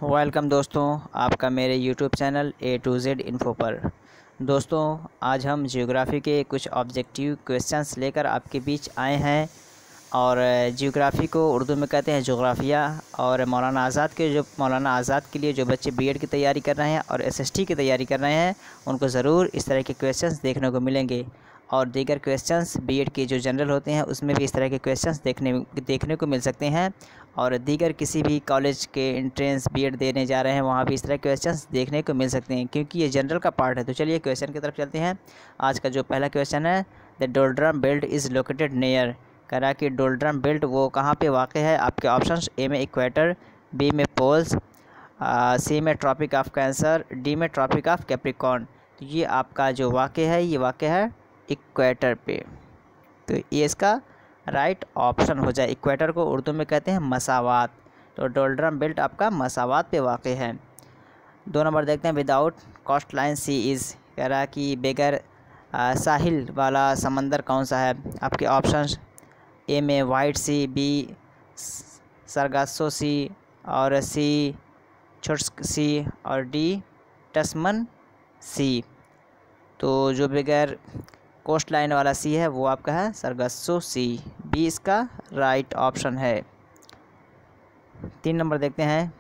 Welcome दोस्तों, आपका मेरे YouTube channel A to Z info पर। दोस्तों, आज हम ज्योग्राफी के कुछ ऑब्जेक्टिव क्वेश्चंस लेकर आपके बीच आए हैं। और ज्योग्राफी को उर्दू में कहते हैं जोग्राफिया। और मौलाना आज़ाद के लिए जो बच्चे बीएड की तैयारी कर रहे हैं और एसएसटी की तैयारी कर रहे हैं, उनको ज़रूर इस तरह के क्वेश्चंस देखने को मिलेंगे। और दीगर क्वेश्चंस बीएड के जो जनरल होते हैं उसमें भी इस तरह के क्वेश्चंस देखने को मिल सकते हैं। और दीगर किसी भी कॉलेज के एंट्रेंस बीएड देने जा रहे हैं, वहाँ भी इस तरह के क्वेश्चंस देखने को मिल सकते हैं, क्योंकि ये जनरल का पार्ट है। तो चलिए क्वेश्चन की तरफ चलते हैं। आज का जो पहला क्वेश्चन है, the doldrum belt is located near. कह रहा है कि डोलड्रम बेल्ट वो कहाँ पे वाक़ है। आपके ऑप्शंस ए में इक्वेटर, बी में पोल्स, सी में ट्रॉपिक ऑफ कैंसर, डी में ट्रॉपिक ऑफ कैप्रिकॉर्न। तो ये आपका जो वाक़ है, ये वाक़ है इक्वेटर पे। तो ये इसका राइट ऑप्शन हो जाए। इक्वेटर को उर्दू में कहते हैं मसावात। तो डोलड्रम बेल्ट आपका मसावात पे वाक़ है। 2 नंबर देखते हैं, without coast line sea is. कह रहा है कि बगैर साहिल वाला समंदर कौन सा है। आपके ऑप्शंस ए में वाइट सी, बी सरगासो सी, और सी छोट्स्क सी, और डी टस्मन सी। तो जो बगैर कोस्ट लाइन वाला सी है वो आपका है सरगासो सी। बी इसका राइट ऑप्शन है। 3 नंबर देखते हैं,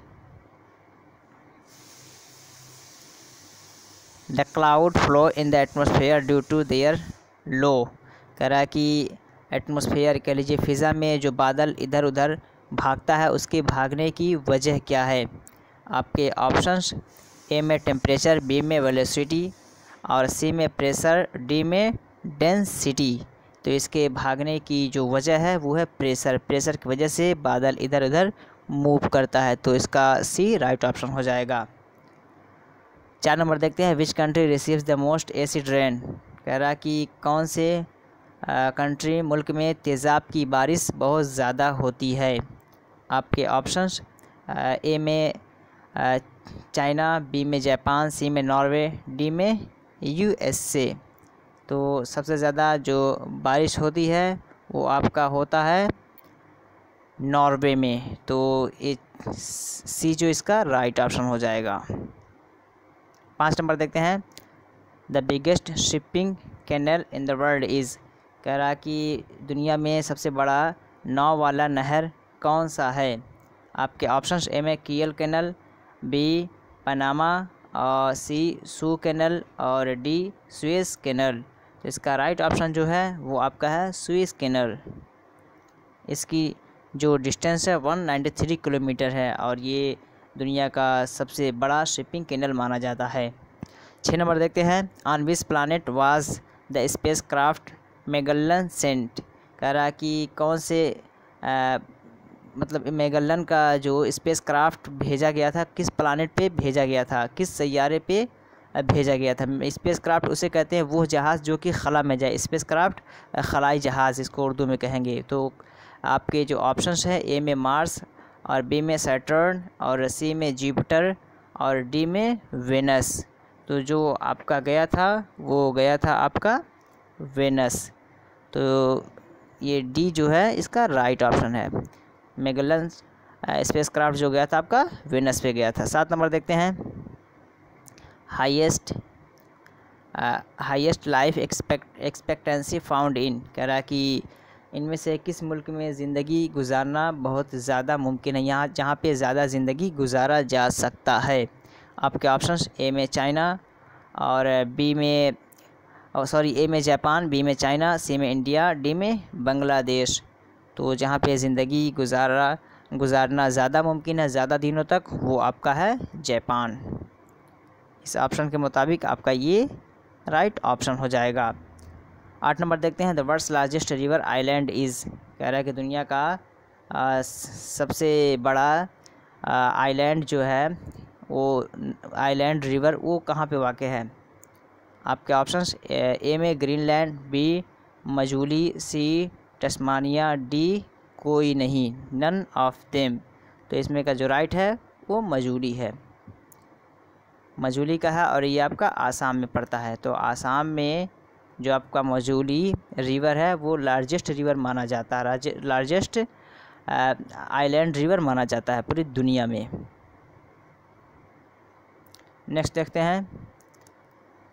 the cloud flow in the atmosphere due to their low. कह रहा है कि एटमॉस्फेयर कह लीजिए फ़िज़ा में जो बादल इधर उधर भागता है, उसके भागने की वजह क्या है। आपके ऑप्शंस ए में टेम्परेचर, बी में वेलोसिटी, और सी में प्रेशर, डी में डेंसिटी। तो इसके भागने की जो वजह है वो है प्रेशर। प्रेशर की वजह से बादल इधर उधर मूव करता है। तो इसका सी राइट ऑप्शन हो जाएगा। 4 नंबर देखते हैं, which country receives the most acid rain. कह रहा कि कौन से कंट्री मुल्क में तेज़ाब की बारिश बहुत ज़्यादा होती है। आपके ऑप्शंस ए में चाइना, बी में जापान, सी में नॉर्वे, डी में यूएसए। तो सबसे ज़्यादा जो बारिश होती है वो आपका होता है नॉर्वे में। तो ये सी जो इसका राइट ऑप्शन हो जाएगा। 5 नंबर देखते हैं, the biggest shipping canal in the world is. कह रहा कि दुनिया में सबसे बड़ा नाव वाला नहर कौन सा है। आपके ऑप्शंस ए में कियल कैनल, बी पनामा, और सी सू कैनल, और डी सुएज़ कैनल। तो इसका राइट ऑप्शन जो है वो आपका है सुएज़ कैनल। इसकी जो डिस्टेंस है 193 किलोमीटर है, और ये दुनिया का सबसे बड़ा शिपिंग कैनल माना जाता है। 6 नंबर देखते हैं, on which planet was the spacecraft Magellan sent. कह रहा कि कौन से मतलब मैगेल्लन का जो स्पेस क्राफ्ट भेजा गया था, किस प्लानेट पे भेजा गया था, किस सैयारे पे भेजा गया था। स्पेस क्राफ्ट उसे कहते हैं वो जहाज़ जो कि खला में जाए। स्पेस क्राफ्ट खलाई जहाज़ इसको उर्दू में कहेंगे। तो आपके जो ऑप्शंस है, ए में मार्स, और बी में सैटर्न, और सी में जुपिटर, और डी में वेनस। तो जो आपका गया था वो गया था आपका वेनस। तो ये डी जो है इसका राइट ऑप्शन है। मैगेल्लन स्पेस क्राफ्ट जो गया था आपका वेनस पे गया था। 7 नंबर देखते हैं, highest life expectancy found in. कह रहा है कि इनमें से किस मुल्क में ज़िंदगी गुजारना बहुत ज़्यादा मुमकिन है, यहाँ जहाँ पे ज़्यादा ज़िंदगी गुजारा जा सकता है। आपके ऑप्शंस ए में चाइना, और बी में ए में जापान, बी में चाइना, सी में इंडिया, डी में बांग्लादेश। तो जहाँ पे ज़िंदगी गुजारना ज़्यादा मुमकिन है ज़्यादा दिनों तक, वो आपका है जापान। इस ऑप्शन के मुताबिक आपका ये राइट ऑप्शन हो जाएगा। 8 नंबर देखते हैं, the world's largest river island is. कह रहा है कि दुनिया का सबसे बड़ा आइलैंड जो है वो आइलैंड रिवर वो कहाँ पे वाक़ है। आपके ऑप्शंस ए में ग्रीनलैंड, बी मजूली, सी टस्मानिया, डी कोई नहीं, नन ऑफ देम। तो इसमें का जो राइट है वो मजूली है, मजूली का है, और ये आपका आसाम में पड़ता है। तो आसाम में जो आपका मजूली रिवर है वो लार्जेस्ट रिवर माना जाता है, लार्जेस्ट आइलैंड रिवर माना जाता है पूरी दुनिया में। नेक्स्ट देखते हैं,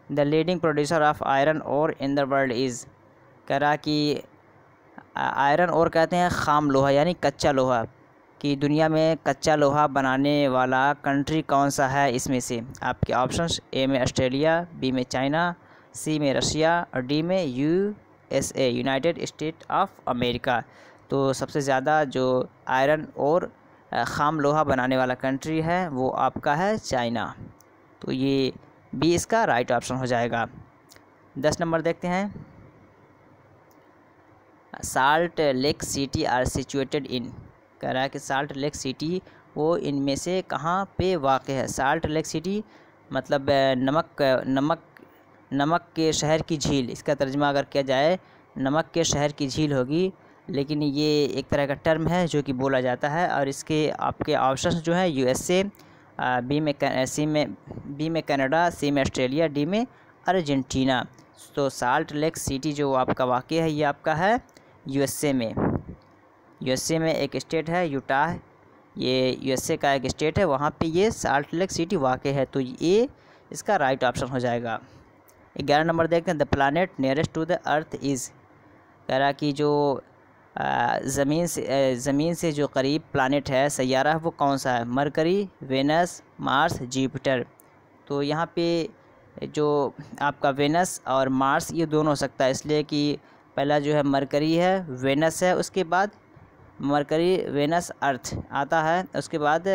the leading producer of iron ore in the world is. कह रहा कि आयरन ओर कहते हैं खाम लोहा यानी कच्चा लोहा, कि दुनिया में कच्चा लोहा बनाने वाला कंट्री कौन सा है इसमें से। आपके ऑप्शंस, ए में ऑस्ट्रेलिया, बी में चाइना, सी में रशिया और डी में USA United state of America. तो सबसे ज़्यादा जो आयरन और ख़ाम लोहा बनाने वाला कंट्री है वो आपका है चाइना। तो ये बी इसका राइट ऑप्शन हो जाएगा। 10 नंबर देखते हैं, Salt Lake City are situated in. कह रहा है कि साल्ट लेक सिटी वो इनमें से कहाँ पे वाक़ है। साल्ट लेक सिटी मतलब नमक के शहर की झील, इसका तर्जुमा अगर किया जाए नमक के शहर की झील होगी, लेकिन ये एक तरह का टर्म है जो कि बोला जाता है। और इसके आपके ऑप्शंस जो है यूएसए, बी में कनाडा, सी में ऑस्ट्रेलिया, डी में अर्जेंटीना। तो साल्ट लेक सिटी जो आपका वाक़ है ये आपका है यूएसए में। यूएसए में एक स्टेट है यूटाह, ये यूएसए का एक स्टेट है, वहाँ पे ये साल्ट लेक सिटी वाक़ है। तो ये इसका राइट ऑप्शन हो जाएगा। 11 नंबर देखते हैं, the planet nearest to the earth is. कह रहा कि जो ज़मीन से जो करीब प्लानट है, सैयारा है, वो कौन सा है। Mercury, Venus, Mars, Jupiter. तो यहाँ पे जो आपका वेनस और मार्स ये दोनों हो सकता है, इसलिए कि पहला जो है मरकरी है, वेनस है, उसके बाद मरकरी, वेनस, अर्थ आता है, उसके बाद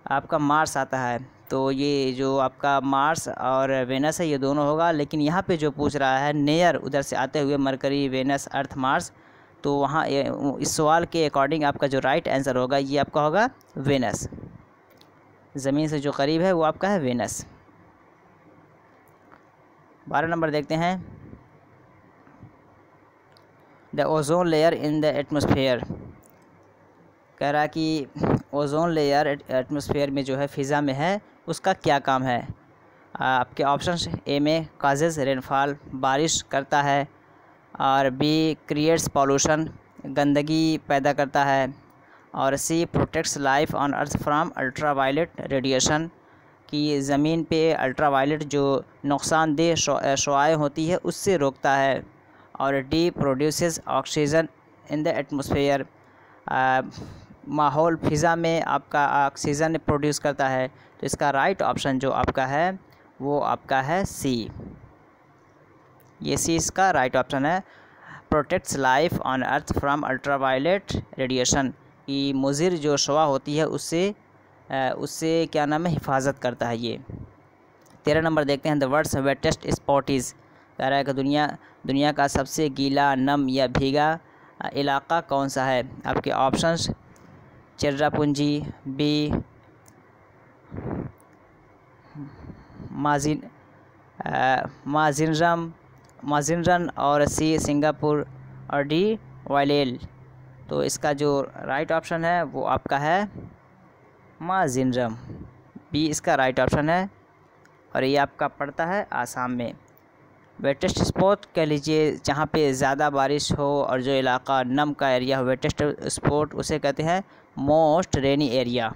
आपका मार्स आता है। तो ये जो आपका मार्स और वेनस है ये दोनों होगा, लेकिन यहाँ पे जो पूछ रहा है नियर उधर से आते हुए मरकरी, वेनस, अर्थ, मार्स, तो वहाँ इस सवाल के अकॉर्डिंग आपका जो राइट आंसर होगा ये आपका होगा वेनस। ज़मीन से जो करीब है वो आपका है वेनस। 12 नंबर देखते हैं, the ozone layer in the atmosphere. कह रहा कि ओजोन लेयर एटमॉस्फेयर में जो है फ़िज़ा में है उसका क्या काम है। आपके ऑप्शंस, ए में काजेज़ रेनफॉल, बारिश करता है, और बी क्रिएट्स पॉल्यूशन, गंदगी पैदा करता है, और C protects life on earth from ultraviolet radiation, कि ज़मीन पे अल्ट्रावायलेट जो नुकसानदेह शुआएँ होती है उससे रोकता है, और D produces oxygen in the atmosphere, माहौल फ़िज़ा में आपका ऑक्सीजन प्रोड्यूस करता है। तो इसका राइट ऑप्शन जो आपका है वो आपका है सी। ये सी इसका राइट ऑप्शन है, protects life on earth from ultraviolet radiation, कि मुज़िर जो शुआ होती है उससे क्या नाम है हिफाजत करता है ये। 13 नंबर देखते हैं, the world's wettest spot is. कह रहा है कि दुनिया का सबसे गीला, नम या भीगा इलाका कौन सा है। आपके ऑप्शंस, चेरापूंजी, बी माजिनरन और सी सिंगापुर और डी वाइलेल। तो इसका जो राइट ऑप्शन है वो आपका है माजिनरम, बी इसका राइट ऑप्शन है, और ये आपका पड़ता है आसाम में। वेटेस्ट स्पॉट कह लीजिए जहाँ पे ज़्यादा बारिश हो और जो इलाका नम का एरिया हो, वेटेस्ट स्पॉट उसे कहते हैं मोस्ट रेनी एरिया।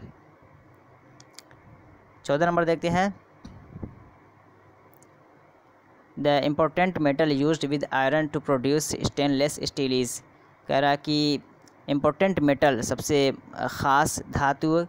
14 नंबर देखते हैं, the important metal used with iron to produce stainless steel is. कह रहा कि इम्पोर्टेंट मेटल सबसे ख़ास धातु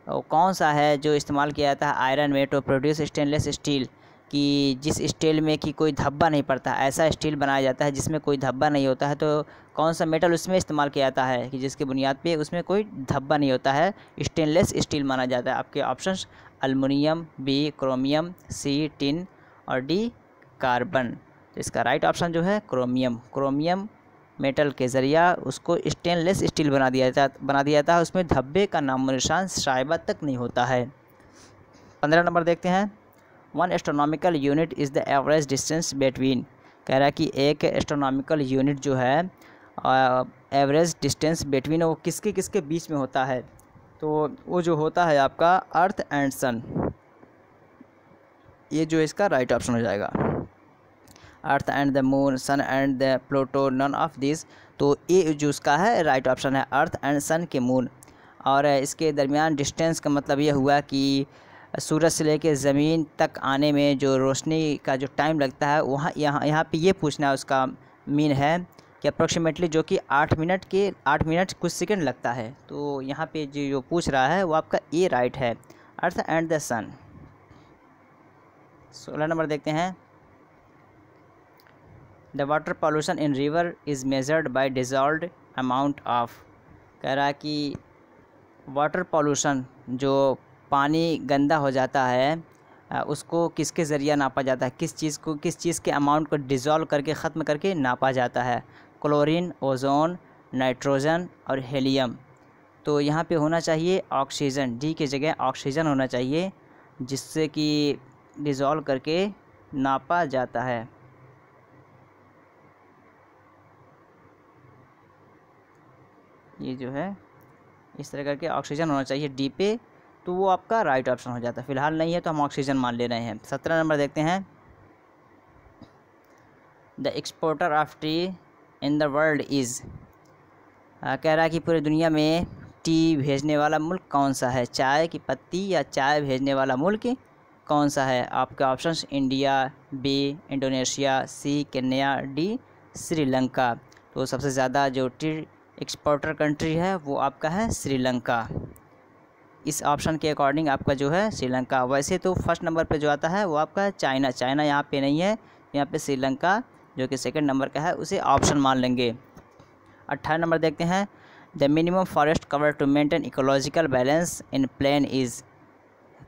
कौन सा है जो इस्तेमाल किया जाता है आयरन में टू प्रोड्यूस स्टेनलेस स्टील, कि जिस स्टील में कि कोई धब्बा नहीं पड़ता, ऐसा स्टील बनाया जाता है जिसमें कोई धब्बा नहीं होता है। तो कौन सा मेटल उसमें इस्तेमाल किया जाता है कि जिसके बुनियाद पे उसमें कोई धब्बा नहीं होता है, स्टेनलेस स्टील माना जाता है। आपके ऑप्शंस, एल्युमिनियम, बी क्रोमियम, सी टिन और डी कार्बन। तो इसका राइट ऑप्शन जो है क्रोमियम मेटल के ज़रिया उसको स्टेनलेस स्टील बना दिया जाता है, उसमें धब्बे का नामो निशान शायबा तक नहीं होता है। 15 नंबर देखते हैं, 1 astronomical unit is the average distance between. कह रहा है कि एक एस्ट्रोनॉमिकल यूनिट जो है एवरेज डिस्टेंस बिटवीन वो किसके बीच में होता है। तो वो जो होता है आपका अर्थ एंड सन, ये जो इसका राइट ऑप्शन हो जाएगा। Earth and the moon, sun and the Pluto, none of this. तो ये जो उसका है राइट ऑप्शन है अर्थ एंड सन के मून। और इसके दरमियान डिस्टेंस का मतलब ये हुआ कि सूरज से लेकर ज़मीन तक आने में जो रोशनी का जो टाइम लगता है, वहाँ यहाँ पे ये पूछना है, उसका मीन है कि अप्रोक्सीमेटली जो कि 8 मिनट कुछ सेकंड लगता है। तो यहाँ पे जो पूछ रहा है वो आपका ए राइट है, earth and the sun. 16 number देखते हैं। The water pollution in river is measured by dissolved amount of. कह रहा है कि वाटर पॉल्यूशन, जो पानी गंदा हो जाता है, उसको किसके ज़रिए नापा जाता है, किस चीज़ के अमाउंट को डिज़ोल्व करके ख़त्म करके नापा जाता है? क्लोरीन, ओजोन, नाइट्रोजन और हीलियम। तो यहाँ पे होना चाहिए ऑक्सीजन, डी की जगह ऑक्सीजन होना चाहिए, जिससे कि डिज़ोल्व करके नापा जाता है। ये जो है इस तरह करके ऑक्सीजन होना चाहिए डी पे, तो वो आपका राइट ऑप्शन हो जाता है। फ़िलहाल नहीं है तो हम ऑक्सीजन मान ले रहे हैं। 17 नंबर देखते हैं। The exporter of T in the world is. कह रहा है कि पूरी दुनिया में टी भेजने वाला मुल्क कौन सा है? चाय की पत्ती या चाय भेजने वाला मुल्क कौन सा है? आपके ऑप्शंस इंडिया, बी इंडोनेशिया, सी केन्या, डी श्रीलंका। तो सबसे ज़्यादा जो टी एक्सपोर्टर कंट्री है वो आपका है श्रीलंका। इस ऑप्शन के अकॉर्डिंग आपका जो है श्रीलंका। वैसे तो फर्स्ट नंबर पे जो आता है वो आपका है चाइना। चाइना यहाँ पे नहीं है, यहाँ पे श्रीलंका जो कि सेकंड नंबर का है उसे ऑप्शन मान लेंगे। 18 नंबर देखते हैं। The minimum forest cover to maintain ecological balance in plain is.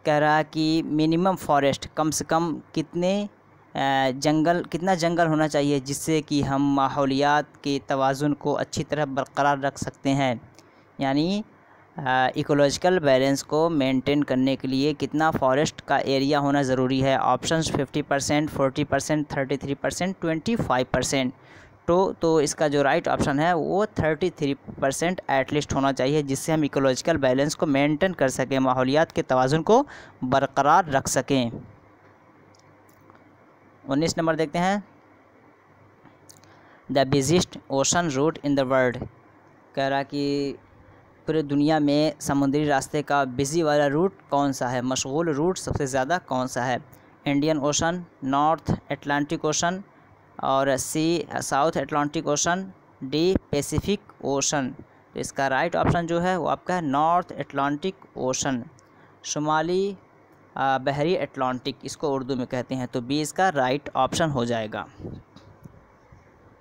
कह रहा है कि मिनिमम फॉरेस्ट, कम से कम कितना जंगल होना चाहिए जिससे कि हम माहौलियात के तवाज़ुन को अच्छी तरह बरकरार रख सकते हैं। यानी इकोलॉजिकल बैलेंस को मेंटेन करने के लिए कितना फॉरेस्ट का एरिया होना ज़रूरी है? ऑप्शंस 50%, 40%, 33%, 25%। तो इसका जो राइट ऑप्शन है वो 33% एटलीस्ट होना चाहिए, जिससे हम इकोलॉजिकल बैलेंस को मेंटेन कर सकें, माहौलियात के तवाज़ुन को बरकरार रख सकें। 19 नंबर देखते हैं। The busiest ocean route in the world. कह रहा कि पूरी दुनिया में समुद्री रास्ते का बिज़ी वाला रूट कौन सा है? मशगूल रूट सबसे ज़्यादा कौन सा है? Indian Ocean, North Atlantic Ocean और C South Atlantic Ocean, D Pacific Ocean. तो इसका राइट ऑप्शन जो है वो आपका है नॉर्थ अटलांटिक ओशन, शुमाली बहरी अटलांटिक इसको उर्दू में कहते हैं। तो बी इसका राइट ऑप्शन हो जाएगा।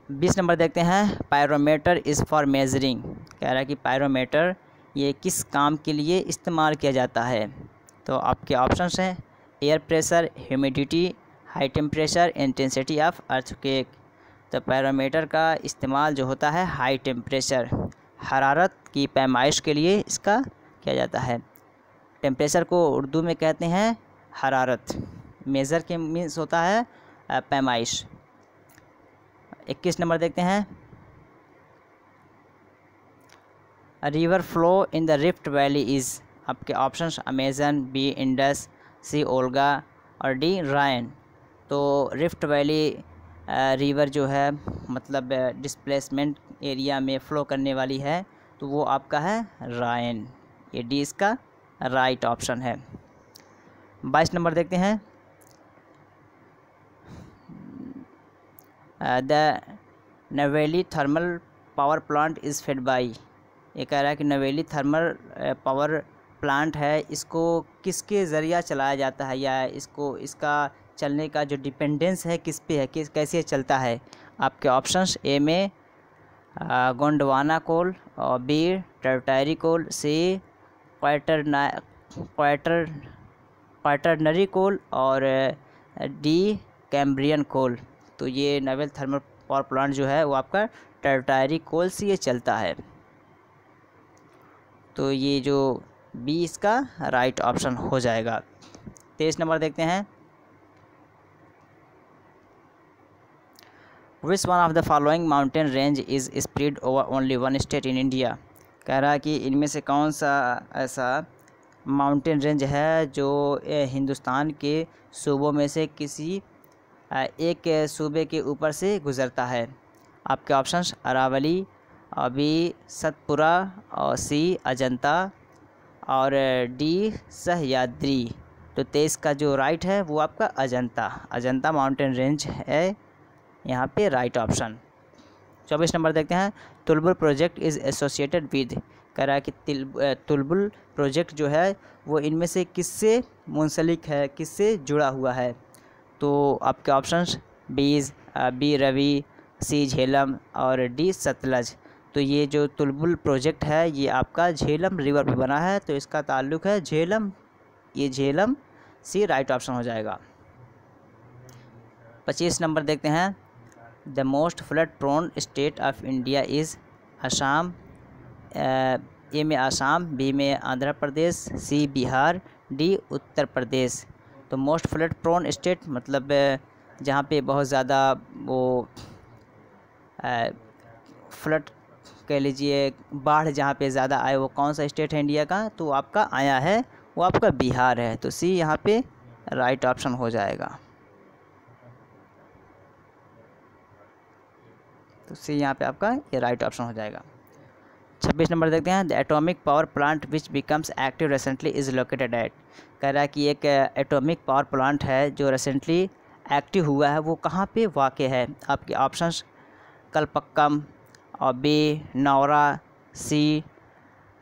20 नंबर देखते हैं। Pyrometer is for measuring. कह रहा है कि पायरोमीटर ये किस काम के लिए इस्तेमाल किया जाता है? तो आपके ऑप्शंस हैं air pressure, humidity, high temperature, intensity of earthquake. तो पायरोमीटर का इस्तेमाल जो होता है हाई टेम्परेचर, हरारत की पैमाइश के लिए इसका किया जाता है। टेम्परेचर को उर्दू में कहते हैं हरारत, मेज़र के मीन्स होता है पैमाइश। 21 नंबर देखते हैं। River flow in the rift valley is. आपके ऑप्शंस अमेज़न, बी इंडस, सी ओल्गा और डी रायन। तो रिफ्ट वैली रिवर जो है मतलब डिस्प्लेसमेंट एरिया में फ़्लो करने वाली है, तो वो आपका है रायन। ये डी इसका राइट ऑप्शन है। 22 नंबर देखते हैं। द नवेली thermal power plant is fade by. ये कह रहा है कि नवेली थर्मल पावर प्लांट है, इसको किसके ज़रिया चलाया जाता है, या इसका चलने का जो डिपेंडेंस है किस पे है, कैसे चलता है? आपके ऑप्शंस ए में गोंडवाना कोल और बी टर्टारी कोल, सी क्वाटरनरी कोल और डी कैम्ब्रियन कोल। तो ये नवेल थर्मल पावर प्लांट जो है वो आपका टर्टारी कोल से ये चलता है। तो ये जो बी इसका राइट ऑप्शन हो जाएगा। 23 नंबर देखते हैं। Which one of the following mountain range is spread over only one state in India. कह रहा है कि इनमें से कौन सा ऐसा माउंटेन रेंज है जो हिंदुस्तान के सूबों में से किसी एक सूबे के ऊपर से गुज़रता है? आपके ऑप्शंस अरावली और बी सतपुरा और सी अजंता और डी सह्याद्री। तो 23 का जो राइट है वो आपका अजंता माउंटेन रेंज है यहाँ पे राइट ऑप्शन। 24 नंबर देखते हैं, Tulbul project is associated with, कह रहा है कि तुलबुल प्रोजेक्ट जो है वो इनमें से किससे मुंसलिक है, किससे जुड़ा हुआ है। तो आपके ऑप्शंस बी रवि, सी झेलम और डी सतलज। तो ये जो तुलबुल प्रोजेक्ट है ये आपका झेलम रिवर पे बना है, तो इसका ताल्लुक़ है झेलम, ये झेलम सी राइट ऑप्शन हो जाएगा। 25 नंबर देखते हैं, the most flood prone state of India is Assam, A में असम, बी में आंध्र प्रदेश, सी बिहार, डी उत्तर प्रदेश। तो मोस्ट फ्लड प्रोन स्टेट मतलब जहाँ पे बहुत ज़्यादा वो फ्लड कह लीजिए बाढ़ जहाँ पे ज़्यादा आए, वो कौन सा स्टेट है इंडिया का, तो आपका आया है वो आपका बिहार है। तो सी यहाँ पे राइट ऑप्शन हो जाएगा। तो सी यहाँ पे आपका ये राइट ऑप्शन हो जाएगा। 26 नंबर देखते हैं, the atomic power plant which becomes active recently is located at, कह रहा है कि एक एटॉमिक पावर प्लांट है जो रिसेंटली एक्टिव हुआ है वो कहाँ पे वाक़ है। आपके ऑप्शंस कलपक्कम और बी नौरा, सी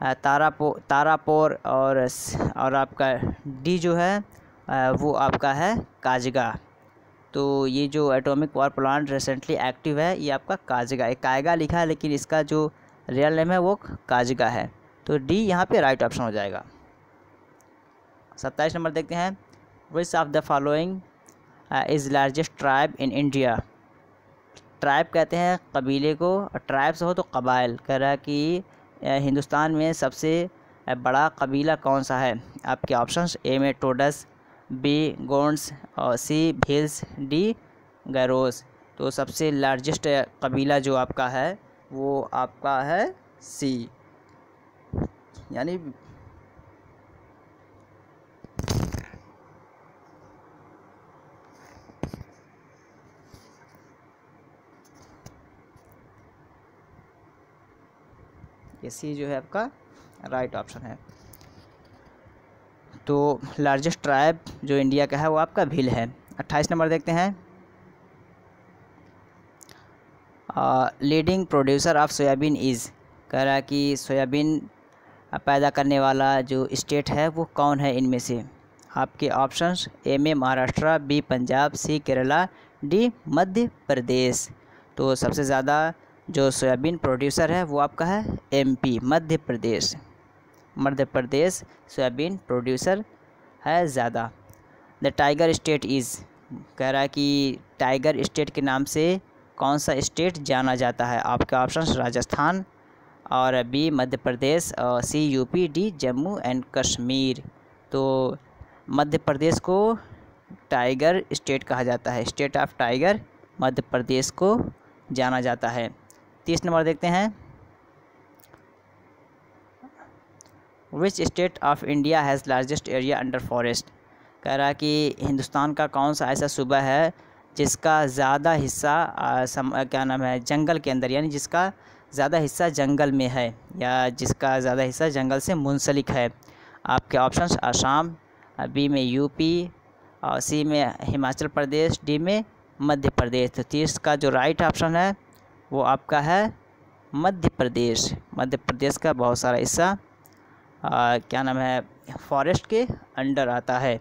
तारापुर और आपका डी जो है वो आपका है काजगा। तो ये जो atomic power plant recently active है ये आपका काजगा, एक कायगा लिखा है लेकिन इसका जो रियल नेम है वो काजगा है। तो डी यहाँ पे राइट ऑप्शन हो जाएगा। 27 नंबर देखते हैं, which of the following is largest tribe in India. Tribe कहते हैं कबीले को, और ट्राइब्स हो तो कबाइल। कह रहा है कि हिंदुस्तान में सबसे बड़ा कबीला कौन सा है। आपके ऑप्शंस ए में टोडस, बी गोंड्स और सी भील्स, डी गैरोस। तो सबसे लार्जेस्ट कबीला जो आपका है वो आपका है सी, यानी ये सी जो है आपका राइट ऑप्शन है। तो लार्जेस्ट ट्राइब जो इंडिया का है वो आपका भील है। 28 नंबर देखते हैं, leading producer of soybean is, कह रहा है कि सोयाबीन पैदा करने वाला जो स्टेट है वो कौन है इनमें से। आपके ऑप्शंस ए में महाराष्ट्र, बी पंजाब, सी केरला, डी मध्य प्रदेश। तो सबसे ज़्यादा जो सोयाबीन प्रोड्यूसर है वो आपका है MP, Madhya Pradesh. Madhya Pradesh soybean producer है ज़्यादा। द टाइगर स्टेट इज़, कह रहा है कि टाइगर स्टेट के नाम से कौन सा स्टेट जाना जाता है। आपके ऑप्शंस राजस्थान और बी मध्य प्रदेश और C UP, D Jammu and Kashmir. तो मध्य प्रदेश को टाइगर स्टेट कहा जाता है, state of tiger Madhya Pradesh को जाना जाता है। 30 नंबर देखते हैं, which state of India has largest area under forest. कह रहा है कि हिंदुस्तान का कौन सा ऐसा सूबा है जिसका ज़्यादा हिस्सा क्या नाम है जंगल के अंदर, यानी जिसका ज़्यादा हिस्सा जंगल में है या जिसका ज़्यादा हिस्सा जंगल से मुंसलिक है। आपके ऑप्शंस आसाम, बी में यूपी और सी में हिमाचल प्रदेश, डी में मध्य प्रदेश। तो 30 का जो राइट ऑप्शन है वो आपका है मध्य प्रदेश। मध्य प्रदेश का बहुत सारा हिस्सा क्या नाम है फॉरेस्ट के अंडर आता है।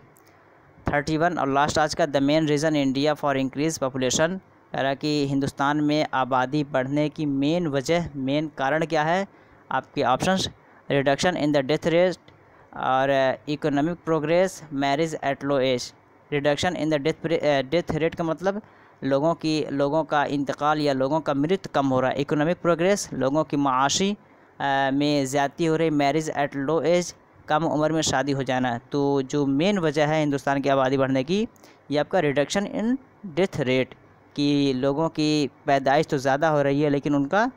31 और लास्ट आज का, the main reason India for increase population. कह रहा कि हिंदुस्तान में आबादी बढ़ने की मेन वजह, मेन कारण क्या है। आपके options reduction in the death rate और economic progress, marriage at low age. Reduction in the death rate का मतलब लोगों का इंतकाल या लोगों का मृत्यु कम हो रहा है। इकोनॉमिक प्रोग्रेस, लोगों की माशी में ज़्यादती हो रही। मैरिज एट लो एज, कम उम्र में शादी हो जाना। तो जो मेन वजह है हिंदुस्तान की आबादी बढ़ने की, ये आपका रिडक्शन इन डेथ रेट, कि लोगों की पैदाइश तो ज़्यादा हो रही है लेकिन उनका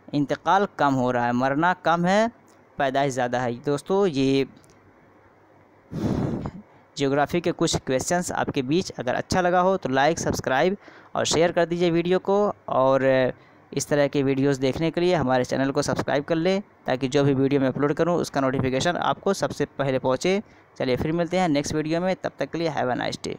इंतकाल कम हो रहा है, मरना कम है, पैदाइश ज़्यादा है। दोस्तों ये ज्योग्राफी के कुछ क्वेश्चंस आपके बीच, अगर अच्छा लगा हो तो लाइक, सब्सक्राइब और शेयर कर दीजिए वीडियो को। और इस तरह के वीडियोस देखने के लिए हमारे चैनल को सब्सक्राइब कर ले, ताकि जो भी वीडियो मैं अपलोड करूं उसका नोटिफिकेशन आपको सबसे पहले पहुंचे। चलिए फिर मिलते हैं नेक्स्ट वीडियो में, तब तक के लिए हैव अ नाइस डे।